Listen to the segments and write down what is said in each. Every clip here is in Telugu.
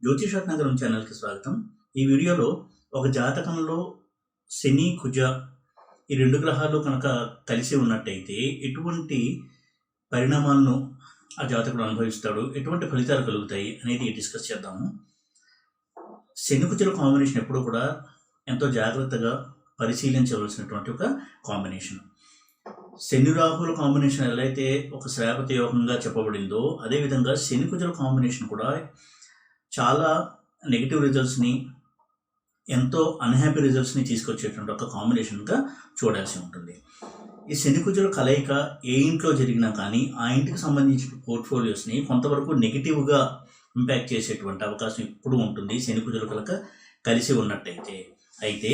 జ్యోతిషాత్నగరం ఛానల్కి స్వాగతం. ఈ వీడియోలో ఒక జాతకంలో శని, కుజ ఈ రెండు గ్రహాలు కనుక కలిసి ఉన్నట్టయితే ఎటువంటి పరిణామాలను ఆ జాతకుడు అనుభవిస్తాడు, ఎటువంటి ఫలితాలు కలుగుతాయి అనేది డిస్కస్ చేద్దాము. శని కుజుల కాంబినేషన్ ఎప్పుడు కూడా ఎంతో జాగ్రత్తగా పరిశీలించవలసినటువంటి ఒక కాంబినేషన్. శని రాహుల కాంబినేషన్ ఎలా అయితే ఒక శ్రావత యోగంగా చెప్పబడిందో, అదేవిధంగా శని కుజుల కాంబినేషన్ కూడా చాలా నెగిటివ్ రిజల్ట్స్ని, ఎంతో అన్హ్యాపీ రిజల్ట్స్ని తీసుకొచ్చేటువంటి ఒక కాంబినేషన్గా చూడాల్సి ఉంటుంది. ఈ శని కుజుల కలయిక ఏ ఇంట్లో జరిగినా కానీ ఆ ఇంటికి సంబంధించిన పోర్ట్ఫోలియోస్ని కొంతవరకు నెగిటివ్గా ఇంపాక్ట్ చేసేటువంటి అవకాశం ఇప్పుడు ఉంటుంది శని కుజుల కనుక కలిసి ఉన్నట్టయితే. అయితే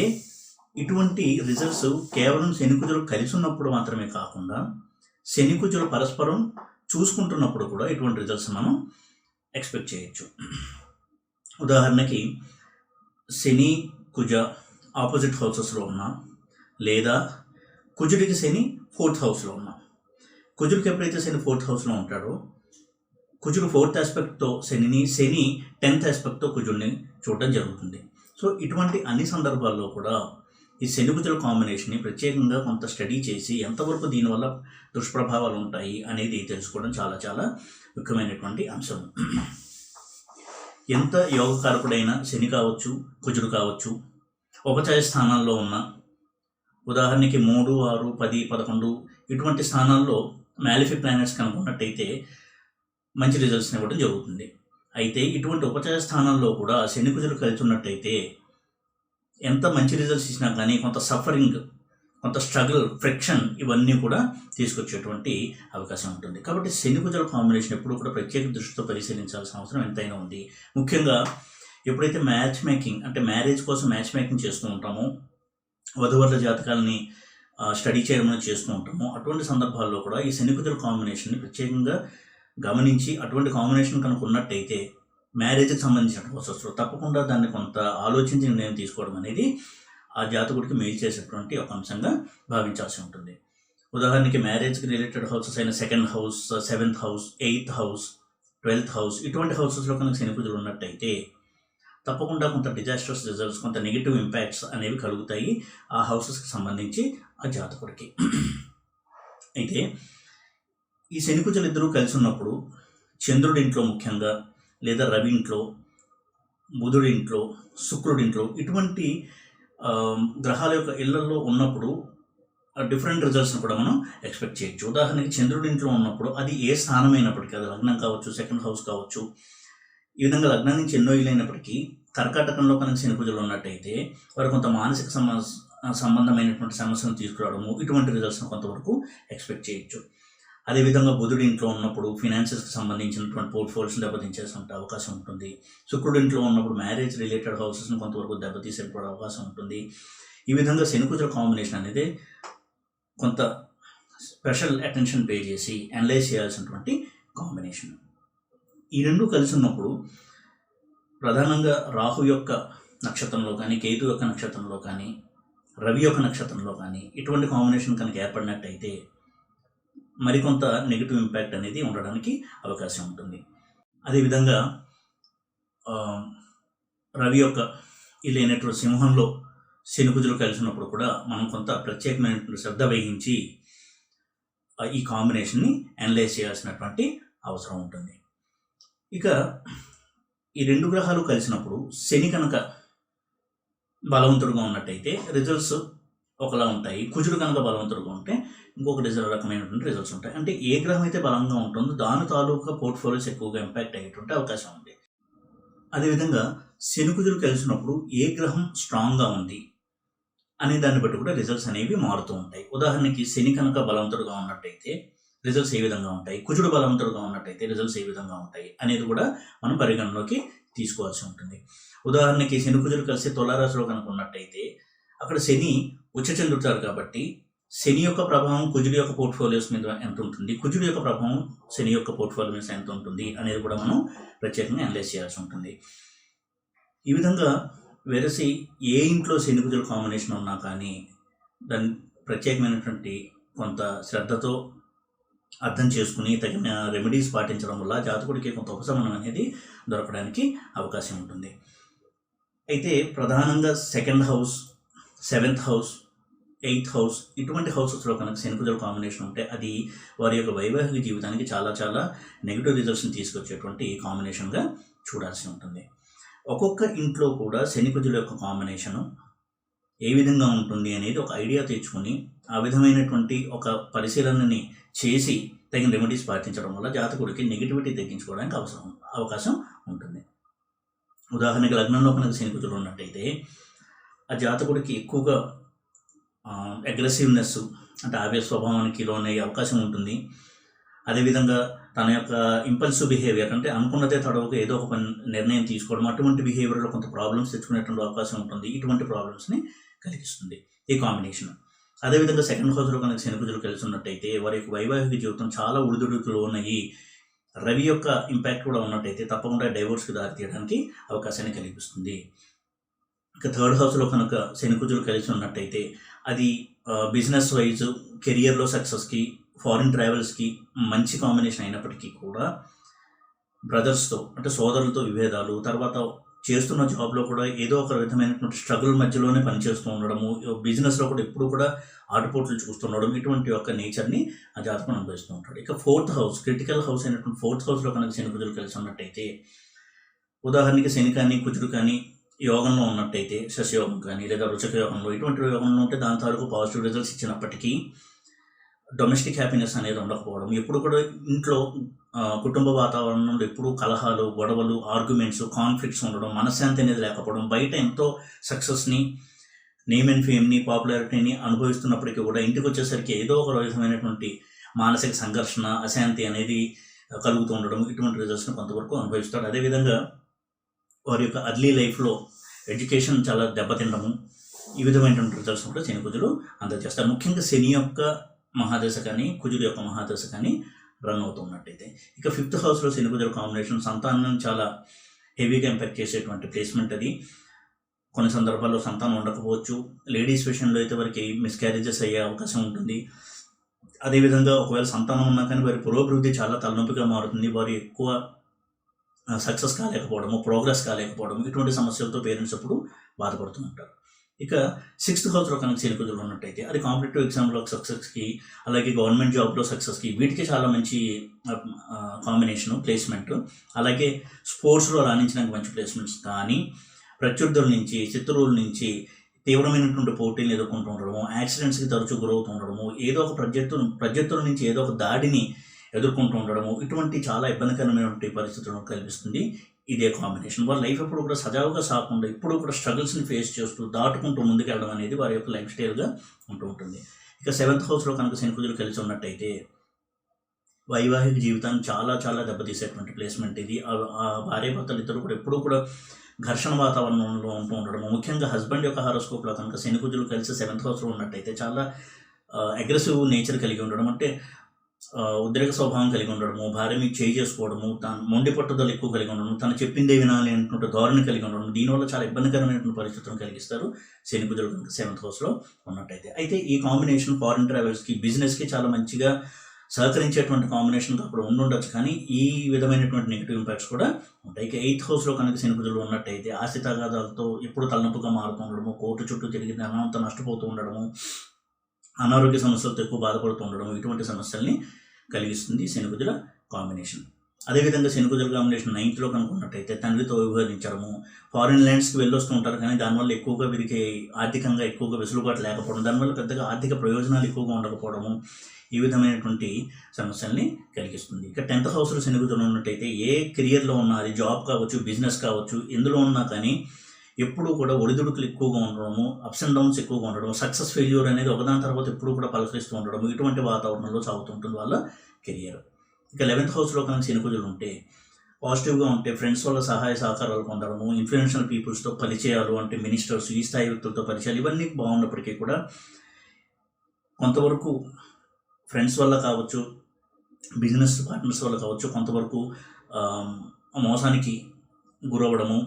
ఇటువంటి రిజల్ట్స్ కేవలం శని కుజులు కలిసి ఉన్నప్పుడు మాత్రమే కాకుండా శని కుజులు పరస్పరం చూసుకుంటున్నప్పుడు కూడా ఇటువంటి రిజల్ట్స్ మనం ఎక్స్పెక్ట్ చేయొచ్చు. ఉదాహరణకి శని కుజ ఆపోజిట్ హౌసెస్లో ఉన్నా, లేదా కుజుడికి శని 4th హౌస్లో ఉన్నా. కుజుడికి ఎప్పుడైతే శని 4th హౌస్లో ఉంటాడో, కుజుడు 4th ఆస్పెక్ట్తో శనిని, శని 10th ఆస్పెక్ట్తో కుజుడిని చూడడం జరుగుతుంది. సో ఇటువంటి అన్ని సందర్భాల్లో కూడా ఈ శని కుజుల కాంబినేషన్ని ప్రత్యేకంగా కొంత స్టడీ చేసి ఎంతవరకు దీనివల్ల దుష్ప్రభావాలు ఉంటాయి అనేది తెలుసుకోవడం చాలా చాలా ముఖ్యమైనటువంటి అంశం. ఎంత యోగకారకుడైన శని కావచ్చు, కుజుడు కావచ్చు, ఉపచయ స్థానాల్లో ఉన్న, ఉదాహరణకి 3, 6, 10, 11 ఇటువంటి స్థానాల్లో మ్యాలిఫిక్ ప్లానెట్స్ కనుక్కున్నట్టయితే మంచి రిజల్ట్స్ని ఇవ్వడం జరుగుతుంది. అయితే ఇటువంటి ఉపచయ స్థానాల్లో కూడా శని కుజులు కలిసి ఉన్నట్టయితే ఎంత మంచి రిజల్ట్స్ ఇచ్చినా కానీ కొంత సఫరింగ్, కొంత స్ట్రగుల్, ఫ్రిక్షన్ ఇవన్నీ కూడా తీసుకొచ్చేటువంటి అవకాశం ఉంటుంది. కాబట్టి శని కుజుల కాంబినేషన్ ఎప్పుడు కూడా ప్రత్యేక దృష్టితో పరిశీలించాల్సిన అవసరం ఎంతైనా ఉంది. ముఖ్యంగా ఎప్పుడైతే మ్యాచ్ మేకింగ్, అంటే మ్యారేజ్ కోసం మ్యాచ్ మేకింగ్ చేస్తూ ఉంటామో, వధువర్ల జాతకాలని స్టడీ చేయడం చేస్తూ ఉంటామో, అటువంటి సందర్భాల్లో కూడా ఈ శని కుజుల కాంబినేషన్ని ప్రత్యేకంగా గమనించి అటువంటి కాంబినేషన్ కనుక ఉన్నట్టయితే మ్యారేజ్కి సంబంధించిన ప్రాసెస్లో తప్పకుండా దాన్ని కొంత ఆలోచించి నిర్ణయం తీసుకోవడం అనేది ఆ జాతకుడికి మేలు చేసేటువంటి ఒక అంశంగా భావించాల్సి ఉంటుంది. ఉదాహరణకి మ్యారేజ్కి రిలేటెడ్ హౌసెస్ అయిన 2nd house, 7th house, 8th house, 12th house ఇటువంటి హౌసెస్లో కనుక శని కుజులు ఉన్నట్టయితే తప్పకుండా కొంత డిజాస్టర్స్ రిజల్ట్స్, కొంత నెగిటివ్ ఇంపాక్ట్స్ అనేవి కలుగుతాయి ఆ హౌసెస్కి సంబంధించి ఆ జాతకుడికి. అయితే ఈ శని కుజులు ఇద్దరూ కలిసి ఉన్నప్పుడు చంద్రుడి ఇంట్లో ముఖ్యంగా, లేదా రవి ఇంట్లో, బుధుడి ఇంట్లో, శుక్రుడి ఇంట్లో ఇటువంటి గ్రహాల యొక్క ఇళ్లలో ఉన్నప్పుడు డిఫరెంట్ రిజల్ట్స్ని కూడా మనం ఎక్స్పెక్ట్ చేయొచ్చు. ఉదాహరణకి చంద్రుడి ఇంట్లో ఉన్నప్పుడు అది ఏ స్థానం అయినప్పటికీ, అది లగ్నం కావచ్చు, 2nd హౌస్ కావచ్చు, ఈ విధంగా లగ్నం నుంచి ఎన్నో ఇల్లైనప్పటికీ కర్కాటకంలో కనుక శని కుజులు ఉన్నట్టయితే వారు కొంత మానసిక సంబంధమైనటువంటి సమస్యలను తీసుకురావడము, ఇటువంటి రిజల్ట్స్ని కొంతవరకు ఎక్స్పెక్ట్ చేయొచ్చు. అదేవిధంగా బుధుడి ఇంట్లో ఉన్నప్పుడు ఫినాన్సెస్కి సంబంధించినటువంటి పోర్ట్ఫోలియోస్ని దెబ్బతీసేసే అవకాశం ఉంటుంది. శుక్రుడి ఇంట్లో ఉన్నప్పుడు మ్యారేజ్ రిలేటెడ్ హౌసెస్ని కొంతవరకు దెబ్బతీసేటువంటి అవకాశం ఉంటుంది. ఈ విధంగా శని కుజుల కాంబినేషన్ అనేది కొంత స్పెషల్ అటెన్షన్ పే చేసి అనలైజ్ చేయాల్సినటువంటి కాంబినేషన్. ఈ రెండు కలిసి ఉన్నప్పుడు ప్రధానంగా రాహు యొక్క నక్షత్రంలో కానీ, కేతు యొక్క నక్షత్రంలో కానీ, రవి యొక్క నక్షత్రంలో కానీ ఇటువంటి కాంబినేషన్ కనుక ఏర్పడినట్టయితే మరికొంత నెగిటివ్ ఇంపాక్ట్ అనేది ఉండడానికి అవకాశం ఉంటుంది. అదేవిధంగా రవి యొక్క ఇల్లు అయినటువంటి సింహంలో శని కుజులు కలిసినప్పుడు కూడా మనం కొంత ప్రత్యేకమైనటువంటి శ్రద్ధ వహించి ఈ కాంబినేషన్ని అనలైజ్ చేయాల్సినటువంటి అవసరం ఉంటుంది. ఇక ఈ రెండు గ్రహాలు కలిసినప్పుడు శని కనుక బలవంతుడుగా ఉన్నట్టయితే రిజల్ట్స్ ఒకలా ఉంటాయి. కుజుడు కనుక బలవంతుడుగా ఉంటే ఇంకొక రకమైనటువంటి రిజల్ట్స్ ఉంటాయి. అంటే ఏ గ్రహం అయితే బలంగా ఉంటుందో దాని తాలూకా పోర్ట్ఫోలియోస్ ఎక్కువగా ఇంపాక్ట్ అయ్యేటువంటి అవకాశం ఉంది. అదేవిధంగా శని కుజులు కలిసినప్పుడు ఏ గ్రహం స్ట్రాంగ్గా ఉంది అనే దాన్ని బట్టి కూడా రిజల్ట్స్ అనేవి మారుతూ ఉంటాయి. ఉదాహరణకి శని కనుక బలవంతుడుగా ఉన్నట్టయితే రిజల్ట్స్ ఏ విధంగా ఉంటాయి, కుజుడు బలవంతుడుగా ఉన్నట్టయితే రిజల్ట్స్ ఏ విధంగా ఉంటాయి అనేది కూడా మనం పరిగణలోకి తీసుకోవాల్సి ఉంటుంది. ఉదాహరణకి శని కుజులు కలిసి తులారాశిలో కనుక ఉన్నట్టయితే అక్కడ శని ఉచ్చచంద్రుతారు కాబట్టి శని యొక్క ప్రభావం కుజుడి యొక్క పోర్ట్ఫోలియోస్ మీద ఎంత ఉంటుంది, కుజుడి యొక్క ప్రభావం శని యొక్క పోర్ట్ఫోలియో మీద ఎంత ఉంటుంది అనేది కూడా మనం ప్రత్యేకంగా అనలైజ్ చేయాల్సి ఉంటుంది. ఈ విధంగా వెరసి ఏ ఇంట్లో శని కుజుల కాంబినేషన్ ఉన్నా కానీ దాన్ని ప్రత్యేకమైనటువంటి కొంత శ్రద్ధతో అర్థం చేసుకుని తగిన రెమెడీస్ పాటించడం వల్ల జాతకుడికి కొంత ఉపశమనం అనేది దొరకడానికి అవకాశం ఉంటుంది. అయితే ప్రధానంగా 2nd house, 7th house, 8th house ఇటువంటి హౌసెస్లో కనుక శని కుజుల కాంబినేషన్ ఉంటే అది వారి యొక్క వైవాహిక జీవితానికి చాలా చాలా నెగిటివ్ రిజల్ట్స్ని తీసుకొచ్చేటువంటి కాంబినేషన్గా చూడాల్సి ఉంటుంది. ఒక్కొక్క ఇంట్లో కూడా శని కుజుల యొక్క కాంబినేషను ఏ విధంగా ఉంటుంది అనేది ఒక ఐడియా తెచ్చుకొని ఆ విధమైనటువంటి ఒక పరిశీలనని చేసి తగిన రెమెడీస్ పాటించడం వల్ల జాతకుడికి నెగిటివిటీ తగ్గించుకోవడానికి అవకాశం ఉంటుంది. ఉదాహరణకి లగ్నంలో కనుక శని కుజులు ఉన్నట్టయితే ఆ జాతకుడికి ఎక్కువగా అగ్రెసివ్నెస్ అంటే ఆవేశ స్వభావానికి లోనయ్యే అవకాశం ఉంటుంది. అదేవిధంగా తన యొక్క ఇంపల్సివ్ బిహేవియర్ అంటే అనుకున్నదే తడవగా ఏదో ఒక నిర్ణయం తీసుకోవడం, అటువంటి బిహేవియర్లో కొంత ప్రాబ్లమ్స్ తెచ్చుకునేటువంటి అవకాశం ఉంటుంది. ఇటువంటి ప్రాబ్లమ్స్ని కలిగిస్తుంది ఈ కాంబినేషన్. అదేవిధంగా 2nd హౌస్లో కనుక శని కుజులు కలిసి ఉన్నట్టయితే వారి యొక్క వైవాహిక జీవితం చాలా ఒడిదుడుకులు లోనయ్యి రవి యొక్క ఇంపాక్ట్ కూడా ఉన్నట్టయితే తప్పకుండా డైవోర్స్కి దారితీయడానికి అవకాశాన్ని కలిగిస్తుంది. ఇక 3rd హౌస్లో కనుక శని కుజులు కలిసి ఉన్నట్టయితే అది బిజినెస్ వైజ్ కెరియర్లో సక్సెస్కి, ఫారిన్ ట్రావెల్స్కి మంచి కాంబినేషన్ అయినప్పటికీ కూడా బ్రదర్స్తో అంటే సోదరులతో విభేదాలు, తర్వాత చేస్తున్న జాబ్లో కూడా ఏదో ఒక విధమైనటువంటి స్ట్రగుల్ మధ్యలోనే పనిచేస్తూ ఉండడము, బిజినెస్లో కూడా ఎప్పుడు కూడా ఆటుపోట్లు చూస్తుండడం, ఇటువంటి యొక్క నేచర్ని ఆ జాతకం అనుభవిస్తూ ఉంటాడు. ఇక 4th హౌస్, క్రిటికల్ హౌస్ అయినటువంటి 4th హౌస్లో కనుక శని కుజులు కలిసి ఉన్నట్టయితే ఉదాహరణకి శని కానీ కుజుడు కానీ యోగంలో ఉన్నట్టయితే శశయోగం కానీ లేదా రుచక యోగంలో ఇటువంటి యోగంలో ఉంటే దాని తాలూకు పాజిటివ్ రిజల్ట్స్ ఇచ్చినప్పటికీ డొమెస్టిక్ హ్యాపీనెస్ అనేది ఉండకపోవడం, ఎప్పుడు కూడా ఇంట్లో కుటుంబ వాతావరణంలో ఎప్పుడూ కలహాలు, గొడవలు, ఆర్గ్యుమెంట్స్, కాన్ఫ్లిక్ట్స్ ఉండడం, మనశ్శాంతి అనేది లేకపోవడం, బయట ఎంతో సక్సెస్ని, నేమ్ అండ్ ఫేమ్ని, పాపులారిటీని అనుభవిస్తున్నప్పటికీ కూడా ఇంటికి వచ్చేసరికి ఏదో ఒక విధమైనటువంటి మానసిక సంఘర్షణ, అశాంతి అనేది కలుగుతూ ఉండడం, ఇటువంటి రిజల్ట్స్ని కొంతవరకు అనుభవిస్తాడు. అదేవిధంగా వారి యొక్క అర్లీ లైఫ్లో ఎడ్యుకేషన్ చాలా దెబ్బతిండము, ఈ విధమైనటువంటి రిజల్ట్స్ కూడా శని కుజులు అందజేస్తారు. ముఖ్యంగా శని యొక్క మహాదశ కానీ కుజుడు యొక్క మహాదశ కానీ రన్ అవుతున్నట్టయితే. ఇక 5th హౌస్లో శని కుజుల కాంబినేషన్ సంతానం చాలా హెవీగా ఇంపాక్ట్ చేసేటువంటి ప్లేస్మెంట్ అది. కొన్ని సందర్భాల్లో సంతానం ఉండకపోవచ్చు. లేడీస్ విషయంలో అయితే వారికి మిస్క్యారేజెస్ అయ్యే అవకాశం ఉంటుంది. అదేవిధంగా ఒకవేళ సంతానం ఉన్నా కానీ వారి పురోభివృద్ధి చాలా తలనొప్పిగా మారుతుంది. వారు ఎక్కువ సక్సెస్ కాలేకపోవడము, ప్రోగ్రెస్ కాలేకపోవడం, ఇటువంటి సమస్యలతో పేరెంట్స్ ఎప్పుడు బాధపడుతూ ఉంటారు. ఇక 6th హౌస్లో కనుక శని కుజులు ఉన్నట్టయితే అది కాంపిటేటివ్ ఎగ్జామ్లో సక్సెస్కి, అలాగే గవర్నమెంట్ జాబ్లో సక్సెస్కి, వీటికి చాలా మంచి కాంబినేషను ప్లేస్మెంట్. అలాగే స్పోర్ట్స్లో రాణించడానికి మంచి ప్లేస్మెంట్స్. కానీ ప్రత్యర్థుల నుంచి, శత్రువుల నుంచి తీవ్రమైనటువంటి పోటీని ఎదుర్కొంటూ ఉండడము, యాక్సిడెంట్స్కి తరచూ గురవుతూ ఉండడము, ఏదో ఒక ప్రత్యర్థుల నుంచి ఏదో ఒక దాడిని ఎదుర్కొంటూ ఉండడము, ఇటువంటి చాలా ఇబ్బందికరమైనటువంటి పరిస్థితులను కల్పిస్తుంది ఇదే కాంబినేషన్. వాళ్ళ లైఫ్ ఎప్పుడు కూడా సజావుగా సాగకుండా ఎప్పుడు కూడా స్ట్రగుల్స్ని ఫేస్ చేస్తూ దాటుకుంటూ ముందుకెళ్ళడం అనేది వారి యొక్క లైఫ్ స్టైల్గా ఉంటూ ఉంటుంది. ఇక 7th హౌస్లో కనుక శని కుజులు కలిసి ఉన్నట్టయితే వైవాహిక జీవితాన్ని చాలా చాలా దెబ్బతీసేటువంటి ప్లేస్మెంట్ ఇది. ఆ భార్యాభర్తలు ఇద్దరు కూడా ఎప్పుడూ కూడా ఘర్షణ వాతావరణంలో ఉంటూ ఉండడము, ముఖ్యంగా హస్బెండ్ యొక్క హారోస్కోప్లో కనుక శని కుజులు కలిసి 7th హౌస్లో ఉన్నట్టయితే చాలా అగ్రెసివ్ నేచర్ కలిగి ఉండడం, అంటే ఉద్రేక స్వభావం కలిగి ఉండడము, భార్య మీద చేయి చేసుకోవడము, తను మొండి పట్టుదల ఎక్కువ కలిగి ఉండడం, తను చెప్పిందే వినాలి అనేటువంటి ధోరణి కలిగి ఉండడం, దీనివల్ల చాలా ఇబ్బందికరమైనటువంటి పరిస్థితులను కలిగిస్తారు శని కుజులు కనుక 7th హౌస్లో ఉన్నట్టయితే. అయితే ఈ కాంబినేషన్ ఫారిన్ ట్రావెల్స్కి, బిజినెస్కి చాలా మంచిగా సహకరించేటువంటి కాంబినేషన్గా అప్పుడు ఉండొచ్చు. కానీ ఈ విధమైనటువంటి నెగిటివ్ ఇంపాక్ట్స్ కూడా ఉంటాయి. ఇక 8th హౌస్లో కనుక శని కుజులు ఉన్నట్టయితే ఆస్తి తగాదాలతో ఎప్పుడు తలనొప్పిగా మారుతూ ఉండడము, కోర్టు చుట్టూ తిరిగి అనంత నష్టపోతూ ఉండడము, అనారోగ్య సమస్యలతో ఎక్కువ బాధపడుతూ ఉండడం, ఇటువంటి సమస్యల్ని కలిగిస్తుంది శని కుజుల కాంబినేషన్. అదేవిధంగా శని కుజుల కాంబినేషన్ 9th కనుక ఉన్నట్టయితే తండ్రితో విభేదించడము, ఫారిన్ ల్యాండ్స్కి వెళ్ళొస్తూ ఉంటారు. కానీ దానివల్ల ఎక్కువగా వీరికి ఆర్థికంగా ఎక్కువగా వెసులుబాటు లేకపోవడం, దానివల్ల పెద్దగా ఆర్థిక ప్రయోజనాలు ఎక్కువగా ఉండకపోవడము, ఈ విధమైనటువంటి సమస్యల్ని కలిగిస్తుంది. ఇక 10th హౌస్లో శని కుజులు ఉన్నట్టయితే ఏ కెరియర్లో ఉన్నా, అది జాబ్ కావచ్చు, బిజినెస్ కావచ్చు, ఎందులో ఉన్నా కానీ ఎప్పుడూ కూడా ఒడిదుడుకులు ఎక్కువగా ఉండడము, అప్స్ అండ్ డౌన్స్ ఎక్కువగా ఉండడం, సక్సెస్ ఫెయిల్యూర్ అనేది ఒకదాని తర్వాత ఎప్పుడు కూడా పలకరిస్తూ ఉండడం, ఇటువంటి వాతావరణంలో సాగుతుంటుంది వాళ్ళ కెరియర్. ఇక 11th హౌస్లో కనుక శని కుజులు ఉంటే పాజిటివ్గా ఉంటే ఫ్రెండ్స్ వల్ల సహాయ సహకారాలు పొందడము, ఇన్ఫ్లుయెన్షియల్ పీపుల్స్తో పరిచయాలు, అంటే మినిస్టర్స్, ఈ స్థాయి వ్యక్తులతో పరిచయాలు, ఇవన్నీ బాగున్నప్పటికీ కూడా కొంతవరకు ఫ్రెండ్స్ వల్ల కావచ్చు, బిజినెస్ పార్ట్నర్స్ వల్ల కావచ్చు, కొంతవరకు మోసానికి గురవ్వడము,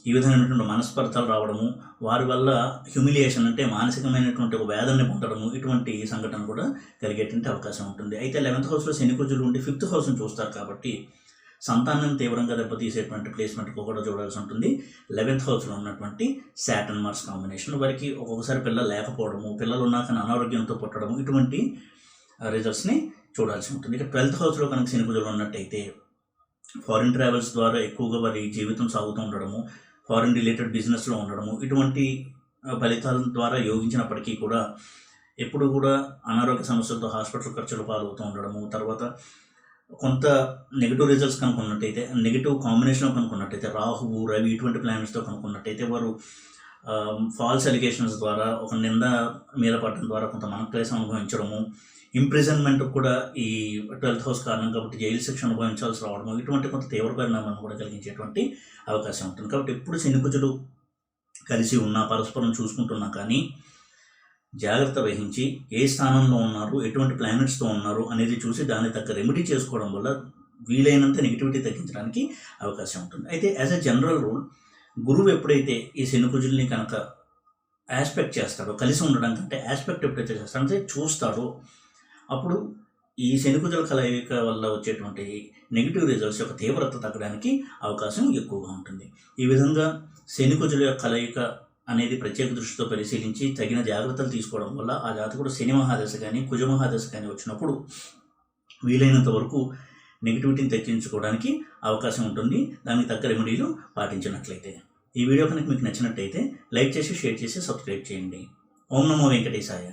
ఈ విధమైనటువంటి మనస్పర్ధలు రావడము, వారి వల్ల హ్యూమిలియేషన్ అంటే మానసికమైనటువంటి ఒక వేదనని పొందడము, ఇటువంటి సంఘటన కూడా కలిగేటువంటి అవకాశం ఉంటుంది. అయితే 11th హౌస్లో శని కుజులు ఉండి 5th హౌస్ని చూస్తారు కాబట్టి సంతానం తీవ్రంగా దెబ్బతీసేటువంటి ప్లేస్మెంట్కి కూడా చూడాల్సి ఉంటుంది. 11th హౌస్లో ఉన్నటువంటి సాటర్న్ మార్స్ కాంబినేషన్ వారికి ఒక్కొక్కసారి పిల్లలు లేకపోవడము, పిల్లలు ఉన్నాక అనారోగ్యంతో పుట్టడము, ఇటువంటి రిజల్ట్స్ని చూడాల్సి ఉంటుంది. ఇక 12th హౌస్లో కనుక శని కుజులు ఉన్నట్టయితే ఫారిన్ ట్రావెల్స్ ద్వారా ఎక్కువగా వారి జీవితం సాగుతూ ఉండడము, ఫారిన్ రిలేటెడ్ బిజినెస్లో ఉండడము, ఇటువంటి ఫలితాల ద్వారా యోగించినప్పటికీ కూడా ఎప్పుడు కూడా అనారోగ్య సమస్యలతో హాస్పిటల్ ఖర్చులు పాల్గొతూ ఉండడము, తర్వాత కొంత నెగిటివ్ రిజల్ట్స్ కనుక్కున్నట్టయితే, నెగిటివ్ కాంబినేషన్లో కనుక్కున్నట్టయితే రాహువు రవి ఇటువంటి ప్లానెట్స్తో కనుక్కున్నట్టయితే వారు ఫాల్స్ ఎలిగేషన్స్ ద్వారా ఒక నింద మీద పడడం ద్వారా కొంత మనక్లేశం అనుభవించడము, ఇంప్రిజన్మెంట్ కూడా ఈ 12th హౌస్ కారణం కాబట్టి జైలు శిక్ష అనుభవించాల్సి రావడము, ఇటువంటి కొంత తీవ్ర పరిణామాలను కూడా కలిగించేటువంటి అవకాశం ఉంటుంది. కాబట్టి ఎప్పుడు శని కుజులు కలిసి ఉన్నా, పరస్పరం చూసుకుంటున్నా కానీ జాగ్రత్త వహించి ఏ స్థానంలో ఉన్నారు, ఎటువంటి ప్లానెట్స్తో ఉన్నారు అనేది చూసి దాన్ని తగ్గ రెమెడీ చేసుకోవడం వల్ల వీలైనంత నెగిటివిటీ తగ్గించడానికి అవకాశం ఉంటుంది. అయితే యాజ్ ఎ జనరల్ రూల్ గురువు ఎప్పుడైతే ఈ శని కుజుల్ని కనుక యాస్పెక్ట్ చేస్తాడో, కలిసి ఉండడం కంటే యాస్పెక్ట్ ఎప్పుడైతే చేస్తాడో అంటే చూస్తాడో, అప్పుడు ఈ శని కుజుల కలయిక వల్ల వచ్చేటువంటి నెగిటివ్ రిజల్ట్స్ యొక్క తీవ్రత తగ్గడానికి అవకాశం ఎక్కువగా ఉంటుంది. ఈ విధంగా శని కుజుల యొక్క కలయిక అనేది ప్రత్యేక దృష్టితో పరిశీలించి తగిన జాగ్రత్తలు తీసుకోవడం వల్ల ఆ జాతకుడు శని మహాదశ కానీ కుజ మహాదశ కానీ వచ్చినప్పుడు వీలైనంత వరకు నెగిటివిటీని తగ్గించుకోవడానికి అవకాశం ఉంటుంది, దానికి తగ్గ రెమెడీలు పాటించినట్లయితే. ఈ వీడియో కనుక మీకు నచ్చినట్టయితే లైక్ చేసి, షేర్ చేసి, సబ్స్క్రైబ్ చేయండి. ఓం నమో వెంకటేశాయ.